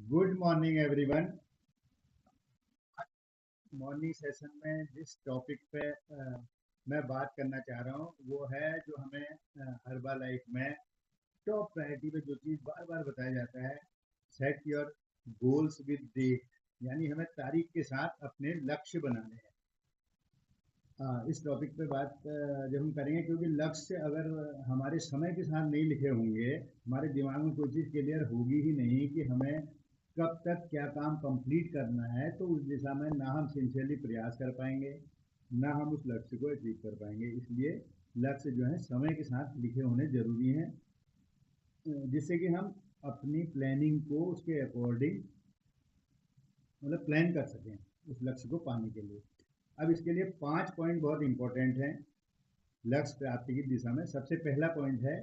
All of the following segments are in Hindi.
Good morning everyone. Morning session में जिस टॉपिक पे मैं बात करना चाह रहा हूँ वो है जो हमें हर्बा लाइफ में टॉप प्रायोरिटी पे जो चीज़ बार बार बताया जाता है, set your goals with date, यानी हमें तारीख के साथ अपने लक्ष्य बनाने हैं। इस टॉपिक पे बात जब हम करेंगे, क्योंकि लक्ष्य अगर हमारे समय के साथ नहीं लिखे होंगे, हमारे दिमाग में कोई चीज़ क्लियर होगी ही नहीं कि हमें कब तक क्या काम कंप्लीट करना है, तो उस दिशा में ना हम सिंसियरली प्रयास कर पाएंगे, ना हम उस लक्ष्य को अचीव कर पाएंगे। इसलिए लक्ष्य जो है समय के साथ लिखे होने ज़रूरी हैं, जिससे कि हम अपनी प्लानिंग को उसके अकॉर्डिंग मतलब प्लान कर सकें उस लक्ष्य को पाने के लिए। अब इसके लिए 5 पॉइंट बहुत इंपॉर्टेंट हैं लक्ष्य प्राप्ति की दिशा में। सबसे पहला पॉइंट है,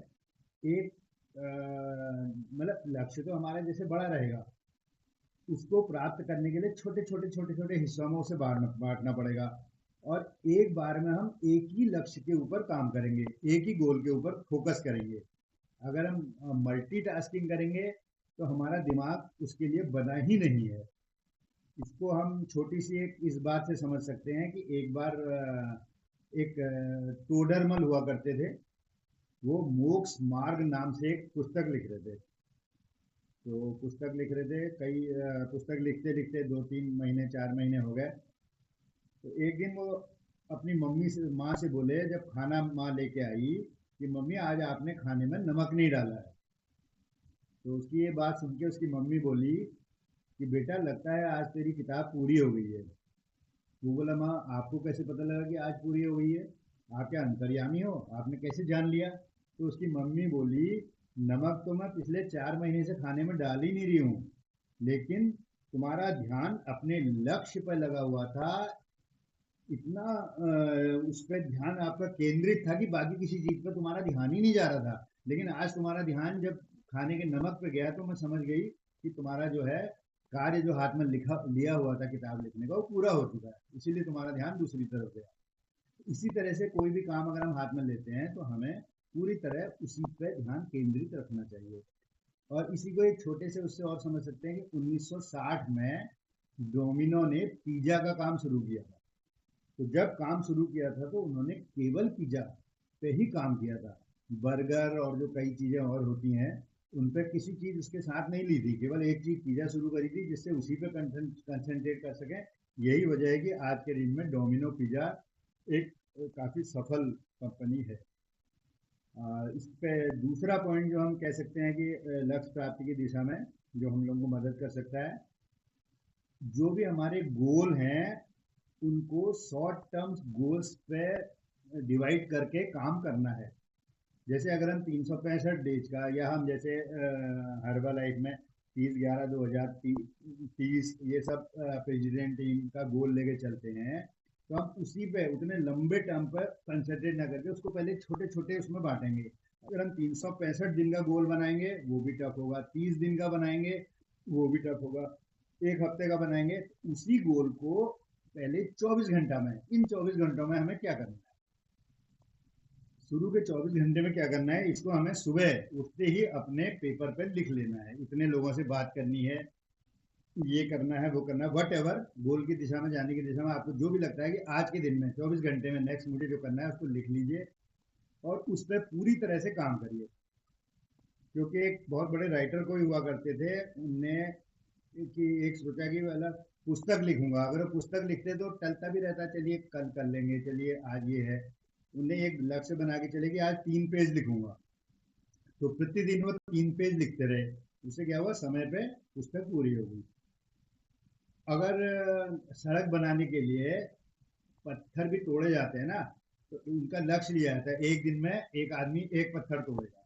एक मतलब लक्ष्य तो हमारा जैसे बड़ा रहेगा, उसको प्राप्त करने के लिए छोटे छोटे छोटे छोटे हिस्सों में उसे बांटना पड़ेगा, और एक बार में हम एक ही लक्ष्य के ऊपर काम करेंगे, एक ही गोल के ऊपर फोकस करेंगे। अगर हम मल्टीटास्किंग करेंगे तो हमारा दिमाग उसके लिए बना ही नहीं है। इसको हम छोटी सी एक इस बात से समझ सकते हैं कि एक बार एक टोडरमल हुआ करते थे, वो मोक्ष मार्ग नाम से एक पुस्तक लिख रहे थे। तो पुस्तक लिख रहे थे, कई पुस्तक लिखते लिखते 2-3 महीने 4 महीने हो गए। तो एक दिन वो अपनी मम्मी से माँ से बोले, जब खाना माँ लेके आई, कि मम्मी आज आपने खाने में नमक नहीं डाला है। तो उसकी ये बात सुन के उसकी मम्मी बोली कि बेटा लगता है आज तेरी किताब पूरी हो गई है। वो बोला, माँ आपको कैसे पता लगा कि आज पूरी हो गई है? आप क्या अंतर्यामी हो, आपने कैसे जान लिया? तो उसकी मम्मी बोली, नमक तो मैं पिछले 4 महीने से खाने में डाल ही नहीं रही हूँ, लेकिन तुम्हारा ध्यान अपने लक्ष्य पर लगा हुआ था। इतना उस पर ध्यान आपका केंद्रित था कि बाकी किसी चीज़ पर तुम्हारा ध्यान ही नहीं जा रहा था। लेकिन आज तुम्हारा ध्यान जब खाने के नमक पे गया तो मैं समझ गई कि तुम्हारा जो है कार्य जो हाथ में लिखा लिया हुआ था किताब लिखने का, वो पूरा हो चुका है, इसीलिए तुम्हारा ध्यान दूसरी तरफ गया। इसी तरह से कोई भी काम अगर हम हाथ में लेते हैं तो हमें पूरी तरह उसी पर ध्यान केंद्रित रखना चाहिए। और इसी को एक छोटे से उससे और समझ सकते हैं कि 1960 में डोमिनो ने पिज्ज़ा का काम शुरू किया था। तो जब काम शुरू किया था तो उन्होंने केवल पिज्ज़ा पे ही काम किया था। बर्गर और जो कई चीज़ें और होती हैं, उन पर किसी चीज़ उसके साथ नहीं ली थी, केवल एक चीज़ पिज़्ज़ा शुरू करी थी, जिससे उसी पे कंसंट्रेट कर सकें। यही वजह है कि आज के दिन में डोमिनो पिज़्ज़ा एक काफ़ी सफल कंपनी है। इस पे दूसरा पॉइंट जो हम कह सकते हैं कि लक्ष्य प्राप्ति की दिशा में जो हम लोगों को मदद कर सकता है, जो भी हमारे गोल हैं उनको शॉर्ट टर्म गोल्स पे डिवाइड करके काम करना है। जैसे अगर हम 365 डेज का, या हम जैसे हर्बा लाइफ में 30/11/2030 ये सब प्रेसिडेंट टीम का गोल लेके चलते हैं, तो हम उसी पे उतने लंबे टर्म पर कंसंट्रेट ना करके उसको पहले छोटे छोटे उसमें बांटेंगे। अगर हम 365 दिन का गोल बनाएंगे वो भी टफ होगा, 30 दिन का बनाएंगे वो भी टफ होगा, एक हफ्ते का बनाएंगे, उसी गोल को पहले 24 घंटा में, इन 24 घंटों में हमें क्या करना है, शुरू के 24 घंटे में क्या करना है, इसको हमें सुबह उठते ही अपने पेपर पर लिख लेना है। इतने लोगों से बात करनी है, ये करना है, वो करना है, वट एवर गोल की दिशा में जाने की दिशा में आपको जो भी लगता है कि आज के दिन में 24 घंटे में नेक्स्ट मुझे जो करना है उसको लिख लीजिए और उस पर पूरी तरह से काम करिए। क्योंकि एक बहुत बड़े राइटर कोई हुआ करते थे, उनने कि एक सोचा कि मतलब पुस्तक लिखूंगा, अगर वो पुस्तक लिखते तो टलता भी रहता, चलिए कल कर लेंगे, चलिए आज ये है। उन्हें एक लक्ष्य बना के चले कि आज 3 पेज लिखूंगा, तो प्रतिदिन वो 3 पेज लिखते रहे। उससे क्या हुआ, समय पे पुस्तक पूरी होगी। अगर सड़क बनाने के लिए पत्थर भी तोड़े जाते हैं ना, तो उनका लक्ष्य लिया जाता है एक दिन में एक आदमी एक पत्थर तोड़ेगा,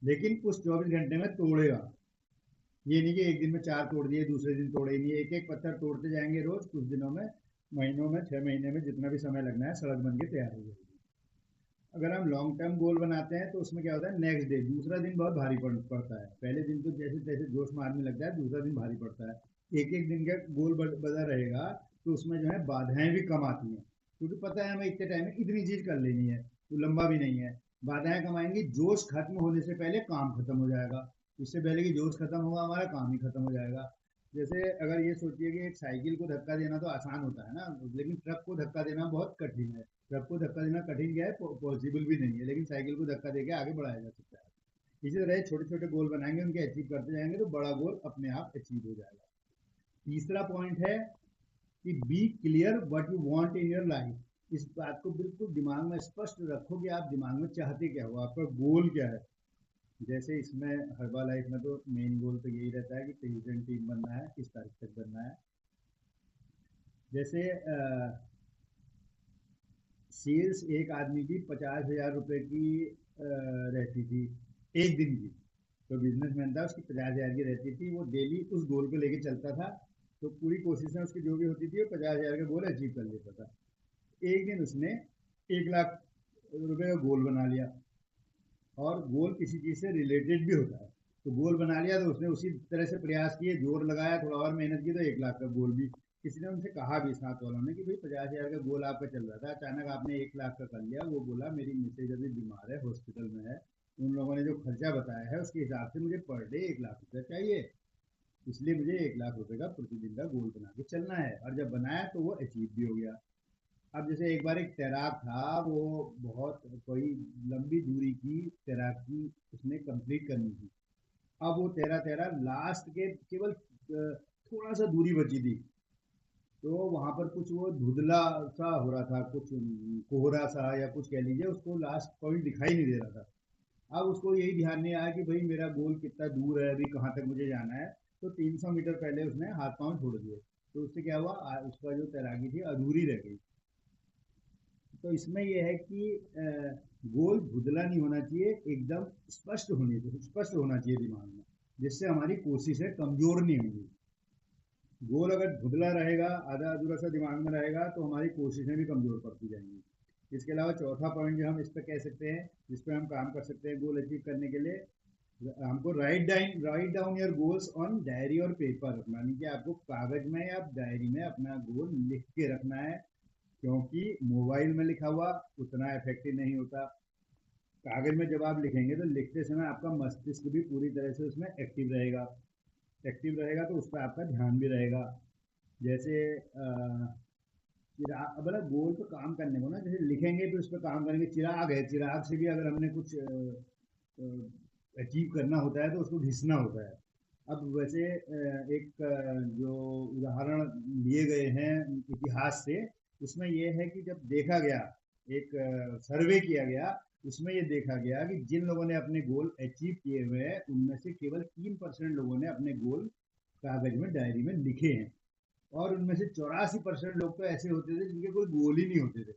लेकिन उस 24 घंटे में तोड़ेगा। ये नहीं कि एक दिन में 4 तोड़ दिए दूसरे दिन तोड़े नहीं, एक एक पत्थर तोड़ते जाएंगे रोज, कुछ दिनों में, महीनों में, 6 महीने में, जितना भी समय लगना है, सड़क बन के तैयार हो जाएगी। अगर हम लॉन्ग टर्म गोल बनाते हैं तो उसमें क्या होता है, नेक्स्ट डे दूसरा दिन बहुत भारी पड़ता है। पहले दिन तो जैसे तैसे जोश में आदमी लगता है, दूसरा दिन भारी पड़ता है। एक एक दिन का गोल बदल रहेगा तो उसमें जो है बाधाएं भी कम आती हैं, क्योंकि पता है हमें इतने टाइम में इतनी चीज कर लेनी है, तो लंबा भी नहीं है। बाधाएं कम आएंगी, जोश खत्म होने से पहले काम खत्म हो जाएगा। उससे पहले कि जोश खत्म होगा हमारा काम ही खत्म हो जाएगा। जैसे अगर ये सोचिए कि एक साइकिल को धक्का देना तो आसान होता है ना, लेकिन ट्रक को धक्का देना बहुत कठिन है। ट्रक को धक्का देना कठिन क्या है, पॉसिबल भी नहीं है, लेकिन साइकिल को धक्का देके आगे बढ़ाया जा सकता है। इसी तरह छोटे छोटे गोल बनाएंगे, उनके अचीव करते जाएंगे तो बड़ा गोल अपने आप अचीव हो जाएगा। तीसरा पॉइंट है कि B clear what you want in your life. इस बात को बिल्कुल दिमाग में स्पष्ट रखो कि आप दिमाग में चाहते क्या हो, आपका गोल क्या है। जैसे इसमें हर्बा लाइफ में तो मेन गोल तो यही रहता है कि प्रेसिडेंट टीम बनना है, किस तारीख तक बनना है। जैसे सेल्स एक आदमी की 50,000 रुपए की रहती थी एक दिन की। तो बिजनेसमैन था, उसकी 50,000 की रहती थी, वो डेली उस गोल को लेके चलता था। तो पूरी कोशिशें उसकी जो भी होती थी वो 50,000 का गोल अचीव कर लेता था। एक दिन उसने 1,00,000 रुपए का गोल बना लिया, और गोल किसी चीज़ से रिलेटेड भी होता है। तो गोल बना लिया तो उसने उसी तरह से प्रयास किए, जोर लगाया, थोड़ा और मेहनत की, तो 1,00,000 का गोल भी। किसी ने उनसे कहा भी साथ वालों ने कि भाई 50,000 का गोल आपका चल रहा था, अचानक आपने 1,00,000 का कर लिया। वो बोला मेरी मिसेज अभी बीमार है, हॉस्पिटल में है, उन लोगों ने जो खर्चा बताया है उसके हिसाब से मुझे पर डे 1,00,000 रुपया चाहिए, इसलिए मुझे 1,00,000 रुपये का प्रतिदिन का गोल बना के चलना है। और जब बनाया तो वो अचीव भी हो गया। अब जैसे एक बार एक तैराक था, वो बहुत कोई लंबी दूरी की तैराकी उसने कंप्लीट करनी थी। अब वो तैरा तैरा लास्ट के केवल थोड़ा सा दूरी बची थी। तो वहां पर कुछ वो धुंधला सा हो रहा था, कुछ कोहरा सा या कुछ कह लीजिए, उसको लास्ट पॉइंट दिखाई नहीं दे रहा था। अब उसको यही ध्यान नहीं आया कि भाई मेरा गोल कितना दूर है, अभी कहाँ तक मुझे जाना है। तो 300 मीटर पहले उसने हाथ पांव छोड़ दिए। तो उससे क्या हुआ, उसका जो तैराकी थी अधूरी रह गई। तो इसमें यह है कि गोल धुंधला नहीं होना चाहिए, एकदम स्पष्ट होना चाहिए दिमाग में, जिससे हमारी कोशिशें कमजोर नहीं होंगी। गोल अगर धुंधला रहेगा, आधा अधूरा सा दिमाग में रहेगा, तो हमारी कोशिशें भी कमजोर पड़ती जाएंगी। इसके अलावा चौथा पॉइंट जो हम इस पर कह सकते हैं, जिस पर हम काम कर सकते हैं गोल अचीव करने के लिए, हमको write down your goals on diary और पेपर। यानी कि आपको कागज में या डायरी में अपना गोल लिख के रखना है, क्योंकि मोबाइल में लिखा हुआ उतना इफेक्टिव नहीं होता। कागज में जब आप लिखेंगे तो लिखते समय आपका मस्तिष्क भी पूरी तरह से उसमें एक्टिव रहेगा, तो उस पर आपका ध्यान भी रहेगा। जैसे चिराग, मतलब गोल पर काम करने को ना, जैसे लिखेंगे तो उस पर काम करेंगे। चिराग है, चिराग से भी अगर हमने कुछ अचीव करना होता है तो उसको घिसना होता है। अब वैसे एक जो उदाहरण लिए गए हैं इतिहास से, उसमें यह है कि जब देखा गया, एक सर्वे किया गया, उसमें ये देखा गया कि जिन लोगों ने अपने गोल अचीव किए हुए हैं उनमें से केवल 3% लोगों ने अपने गोल कागज में डायरी में लिखे हैं। और उनमें से 84% लोग तो ऐसे होते थे जिनके कोई गोल ही नहीं होते थे।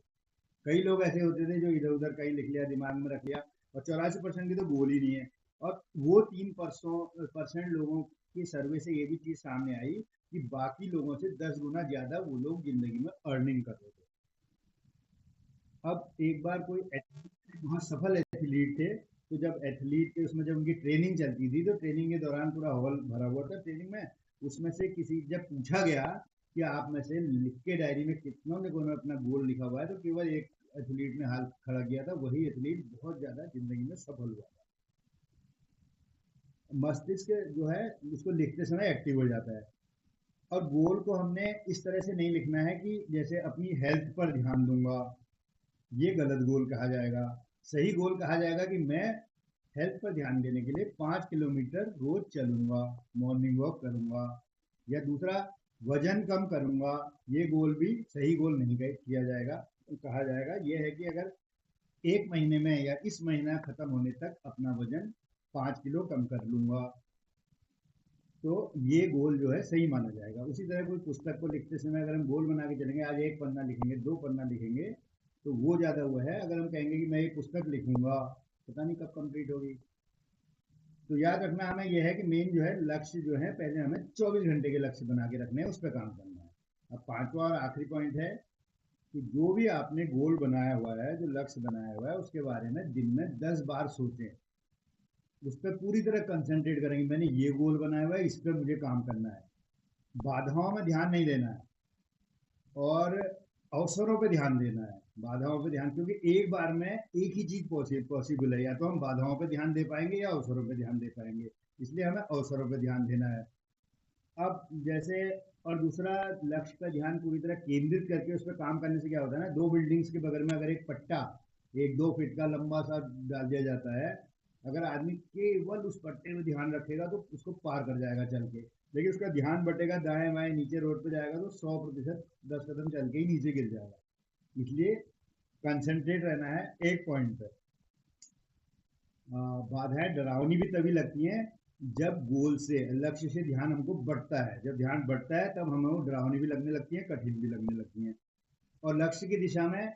कई लोग ऐसे होते थे जो इधर उधर कहीं लिख लिया, दिमाग में रख लिया, और 84% की तो गोल ही नहीं है। और वो 3% लोगों की सर्वे से ये भी चीज सामने आई कि बाकी लोगों से 10 गुना ज्यादा वो लोग जिंदगी में अर्निंग कर रहे थे। अब एक बार कोई बहुत सफल एथलीट थे, तो जब एथलीट के उसमें जब उनकी ट्रेनिंग चलती थी, तो ट्रेनिंग के दौरान पूरा हॉल भरा हुआ था ट्रेनिंग में। उसमें से किसी जब पूछा गया कि आप में से लिख के डायरी में कितनों ने कोई अपना गोल लिखा हुआ है, तो केवल एक एथलीट ने हाथ खड़ा किया था। वही एथलीट बहुत ज्यादा जिंदगी में सफल हुआ था। मस्तिष्क जो है उसको लिखते समय एक्टिव हो जाता है। और गोल को हमने इस तरह से नहीं लिखना है कि जैसे अपनी हेल्थ पर ध्यान दूंगा, ये गलत गोल कहा जाएगा। सही गोल कहा जाएगा कि मैं हेल्थ पर ध्यान देने के लिए 5 किलोमीटर रोज चलूंगा, मॉर्निंग वॉक करूंगा। या दूसरा, वजन कम करूंगा, ये गोल भी सही गोल नहीं किया जाएगा। कहा जाएगा यह है कि अगर एक महीने में या इस महीना खत्म होने तक अपना वजन 5 किलो कम कर लूंगा, तो ये गोल जो है सही माना जाएगा। उसी तरह कोई पुस्तक को लिखते समय अगर हम गोल बना के चलेंगे, आज 1 पन्ना लिखेंगे, 2 पन्ना लिखेंगे, तो वो ज़्यादा हुआ है। अगर हम कहेंगे कि मैं ये पुस्तक लिखूंगा, पता नहीं कब कंप्लीट होगी। तो याद रखना हमें यह है कि मेन जो है लक्ष्य जो है, पहले हमें 24 घंटे के लक्ष्य बना के रखने हैं, उस पर काम करना है। अब पांचवा और आखिरी पॉइंट है कि जो भी आपने गोल बनाया हुआ है, जो लक्ष्य बनाया हुआ है, उसके बारे में दिन में 10 बार सोचें। उस पर पूरी तरह कंसंट्रेट करेंगे, मैंने ये गोल बनाया हुआ है, इस पर मुझे काम करना है। बाधाओं में ध्यान नहीं देना है, और अवसरों पे ध्यान देना है, बाधाओं पे ध्यान। क्योंकि एक बार में एक ही चीज पॉसिबल है, या तो हम बाधाओं पे ध्यान दे पाएंगे या अवसरों पे ध्यान दे पाएंगे। इसलिए हमें अवसरों पर ध्यान देना है। अब जैसे और दूसरा, लक्ष्य का ध्यान पूरी तरह केंद्रित करके उस पर काम करने से क्या होता है ना, दो बिल्डिंग्स के बगल में अगर एक पट्टा 1-2 फीट का लंबा सा डाल दिया जाता है, अगर आदमी केवल उस पट्टे में ध्यान रखेगा तो उसको पार कर जाएगा चल के। लेकिन उसका ध्यान बटेगा दाएं बाएं नीचे रोड पे जाएगा तो 100% 10 कदम चल के ही नीचे गिर जाएगा। इसलिए कंसंट्रेट रहना है एक पॉइंट पे। बाधाएं डरावनी भी तभी लगती हैं जब गोल से, लक्ष्य से ध्यान हमको बढ़ता है। जब ध्यान बढ़ता है तब हमें वो डरावनी भी लगने लगती है, कठिन भी लगने लगती हैं। और लक्ष्य की दिशा में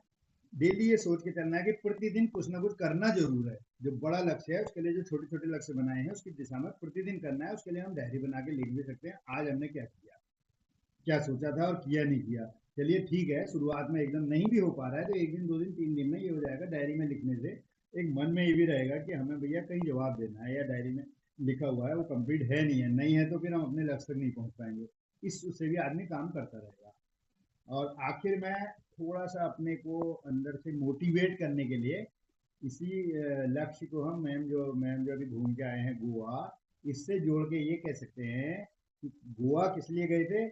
डेली ये सोच के चलना है कि प्रतिदिन कुछ ना कुछ करना जरूर है। जो बड़ा लक्ष्य है उसके लिए जो छोटे छोटे लक्ष्य बनाए हैं उसकी दिशा में प्रतिदिन करना है। उसके लिए हम डायरी बना के लिख भी सकते हैं, आज हमने क्या किया, क्या सोचा था और किया नहीं किया। चलिए ठीक है, शुरुआत में एकदम नहीं भी हो पा रहा है तो 1 दिन 2 दिन 3 दिन में ये हो जाएगा। डायरी में लिखने से एक मन में ये भी रहेगा कि हमें भैया कहीं जवाब देना है, या डायरी में लिखा हुआ है वो कंप्लीट है, नहीं है तो फिर हम अपने लक्ष्य तक नहीं पहुंच पाएंगे। इस उससे भी आदमी काम करता रहेगा। और आखिर में थोड़ा सा अपने को अंदर से मोटिवेट करने के लिए इसी लक्ष्य को हम, मैम जो अभी घूम के आए हैं गोवा, इससे जोड़ के ये कह सकते हैं कि गोवा किस लिए गए थे?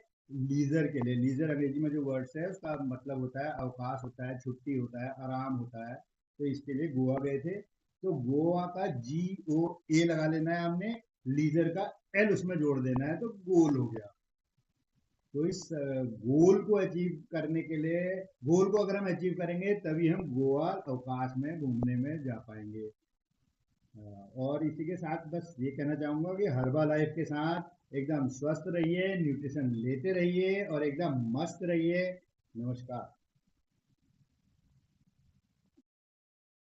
लीजर के लिए। लीजर अंग्रेजी में जो वर्ड्स है उसका मतलब होता है अवकाश, होता है छुट्टी, होता है आराम, होता है। तो इसके लिए गोवा गए थे। तो गोवा का GOA लगा लेना है हमने, लीजर का L उसमें जोड़ देना है, तो गोल हो गया। तो इस गोल को अचीव करने के लिए, गोल को अगर हम अचीव करेंगे तभी हम गोवा अवकाश में घूमने में जा पाएंगे। और इसी के साथ बस ये कहना चाहूँगा कि हर्बा लाइफ के साथ एकदम स्वस्थ रहिए, न्यूट्रिशन लेते रहिए और एकदम मस्त रहिए। नमस्कार।